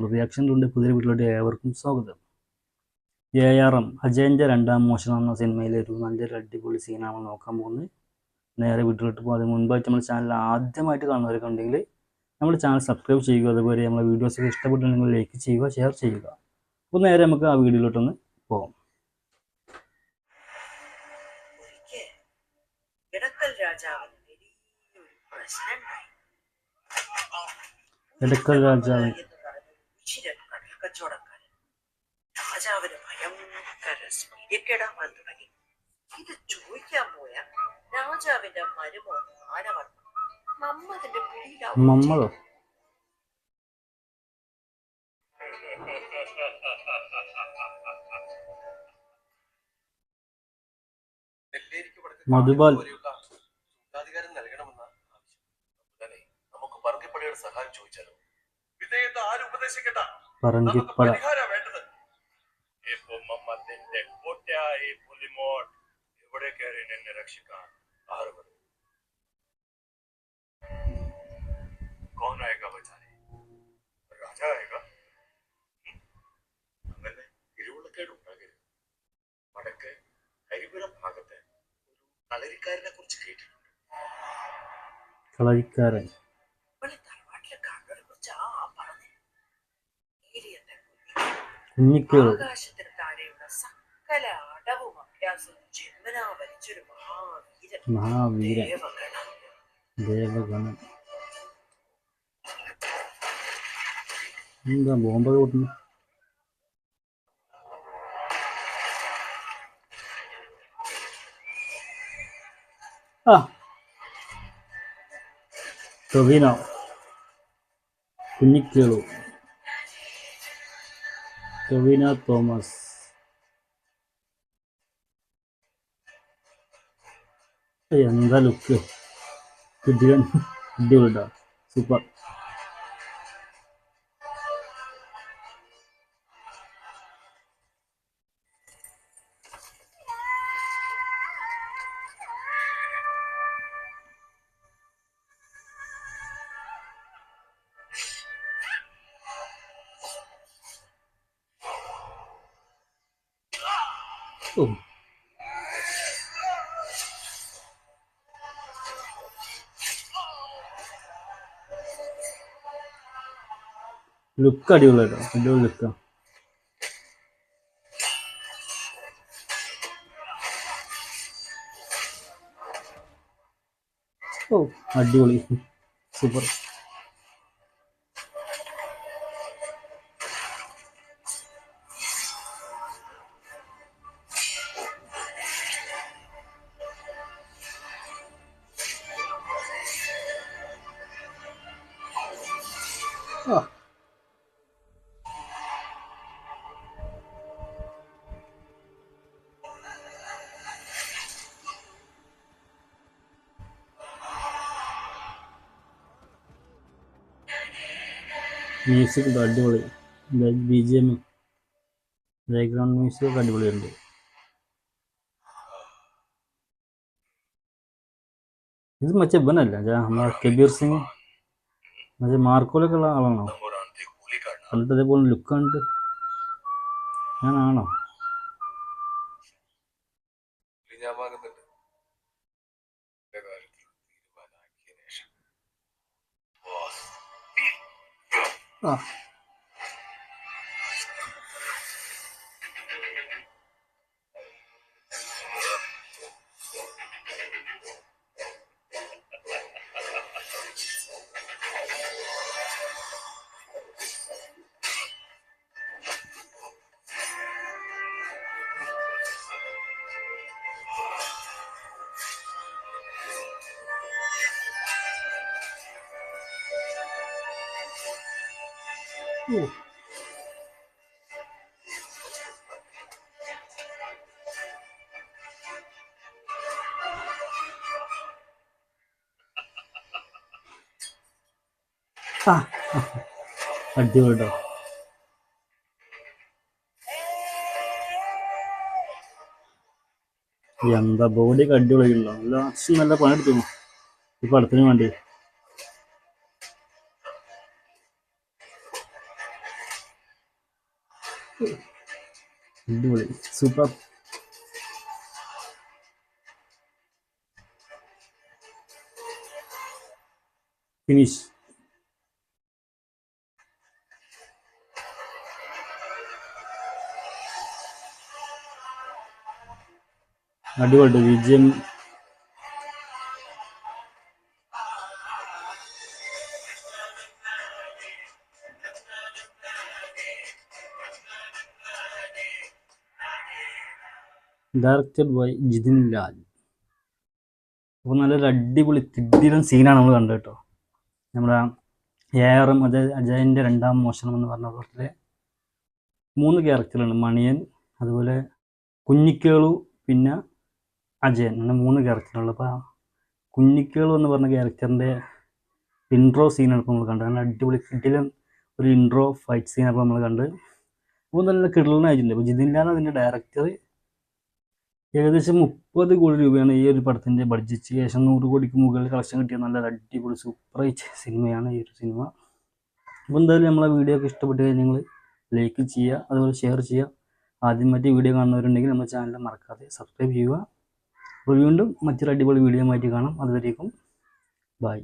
റിയാക്ഷനിലുണ്ട്. പുതിയ വീട്ടിലോട്ട് ഏവർക്കും സ്വാഗതം. ARM അജയൻ്റെ രണ്ടാം മോഷണം എന്ന സിനിമയിലെ ഒരു നല്ലൊരു അടിപൊളി സീനാണ് നോക്കാൻ പോകുന്നത്. നേരെ വീട്ടിലോട്ട് പോകും. അതിന് മുൻപായിട്ട് നമ്മുടെ ചാനൽ ആദ്യമായിട്ട് കാണുന്നവരൊക്കെ ഉണ്ടെങ്കിൽ നമ്മുടെ ചാനൽ സബ്സ്ക്രൈബ് ചെയ്യുക. അതുപോലെ നമ്മുടെ വീഡിയോസൊക്കെ ഇഷ്ടപ്പെട്ടുണ്ടെങ്കിൽ ലൈക്ക് ചെയ്യുക, ഷെയർ ചെയ്യുക. അപ്പോൾ നേരെ നമുക്ക് ആ വീഡിയോയിലോട്ടൊന്ന് പോകാം. എടക്കൽ രാജാവ് രാജാവിന് ഭയങ്കര സ്മരിക്കേടാൻ തുടങ്ങി. ഇത് ചോദിക്കാൻ പോയ രാജാവിന്റെ മരുമോൻ മാനവർമ്മ മമ്മതിന്റെ മമ്മളോ മധുബാൽ നൽകണമെന്ന ആവശ്യം നമുക്ക് പറങ്കിപ്പടയുടെ സഹായം ചോദിച്ചാലോ? വിധേയത്തെ ആരും ഉപദേശിക്കണ്ട, പറങ്കിപ്പട വേണ്ടത്. മമ്മത്തിന്റെ കോട്ടയായി പുലിമോൾ എവിടെ കയറി എന്നെ രക്ഷിക്കാൻ ആറ് വരും. कौन आएगा बचाने? राजा आएगा. അങ്ങനെ ഇരുവുള്ളക്കേടുണ്ടാകരുത്. വടക്ക് കരിപുരം ഭാഗത്ത് ഒരു കളരിക്കാരനെ കുറിച്ച് കേട്ടിട്ടുണ്ട്. കളരിക്കാരൻ തറവാട്ടിലെ കാരണവരെ കുറിച്ച് പറഞ്ഞു. ആകാശത്തിന് താഴെയുള്ള സകല അടവും അഭ്യാസവും ജന്മനാ വലിച്ചൊരു മഹാവീരൻ ദേവഗണം. എന്താ ബോംബൊക്കെ പൊട്ടുന്നു? ടൊവിനോ, കുഞ്ഞിക്കേളു, ടൊവിനോ തോമസ്. എന്താ ലുക്ക്! അടിപൊളിട്ടോ, സൂപ്പർ. ലുക്ക് അടിപൊളിയാട്ടോ, അടിപൊളി ലുക്കാ. അടിപൊളി, സൂപ്പർ. മ്യൂസിക് അടിപൊളി. BGM, ബാക്ക്ഗ്രൗണ്ട് മ്യൂസിക് ഒക്കെ അടിപൊളിയുണ്ട്. ഇത് മറ്റേ ഇവനല്ല നമ്മളെ കബീർ സിംഗ്, മറ്റേ മാർക്കോലൊക്കെ ഉള്ള ആളാണോ? കണ്ടിട്ട് അതേപോലെ ലുക്ക് കണ്ടിട്ട് ഞാനാണോ? അടിപൊളിട്ടോ. എന്താ ബോഡിയൊക്കെ അടിപൊളിയുണ്ടോ, നല്ല അച്ഛൻ നല്ല പണിയെടുത്തു ഈ പടത്തിന് വേണ്ടി. അടിപൊളി സൂപ്പർ. ഫിനിഷ്. അടിപൊളി വിജയം. Directed by Jithin Lal. അപ്പോൾ നല്ലൊരു അടിപൊളി കിടിലൻ സീനാണ് നമ്മൾ കണ്ടത് കേട്ടോ. നമ്മുടെ ARM അജയൻ്റെ രണ്ടാം മോഷണം എന്ന് പറഞ്ഞ പടത്തിലെ 3 ക്യാരക്ടറുണ്ട്. മണിയൻ, അതുപോലെ കുഞ്ഞിക്കേളു, പിന്നെ അജയൻ, അങ്ങനെ 3 ക്യാരക്ടറുണ്ട്. അപ്പോൾ കുഞ്ഞിക്കേളു എന്ന് പറഞ്ഞ ക്യാരക്ടറിൻ്റെ ഇൻട്രോ സീനാണ് ഇപ്പോൾ നമ്മൾ കണ്ടത്. നല്ല അടിപൊളി കിടിലൻ ഒരു ഇൻട്രോ ഫൈറ്റ് സീനാണ് ഇപ്പോൾ നമ്മൾ കണ്ട്. അപ്പോൾ നല്ല കിടിലനായിട്ടുണ്ട്. അപ്പോൾ ജിതിൻ ലാൽ അതിൻ്റെ ഡയറക്ടർ. ഏകദേശം 30 കോടി രൂപയാണ് ഈ ഒരു പടത്തിൻ്റെ ബഡ്ജറ്റ്. ഏകദേശം 100 കോടിക്ക് മുകളിൽ കളക്ഷൻ കിട്ടിയ നല്ല അടിപൊളി സൂപ്പറായിട്ട് സിനിമയാണ് ഈ ഒരു സിനിമ. അപ്പോൾ എന്തായാലും നമ്മളെ വീഡിയോ ഒക്കെ ഇഷ്ടപ്പെട്ട് കഴിഞ്ഞാൽ നിങ്ങൾ ലൈക്ക് ചെയ്യുക, അതുപോലെ ഷെയർ ചെയ്യുക. ആദ്യമായിട്ട് വീഡിയോ കാണുന്നവരുണ്ടെങ്കിൽ നമ്മുടെ ചാനൽ മറക്കാതെ സബ്സ്ക്രൈബ് ചെയ്യുക. അപ്പോൾ വീണ്ടും മറ്റൊരു അടിപൊളി വീഡിയോ ആയിട്ട് കാണാം. അതുവരേക്കും ബൈ.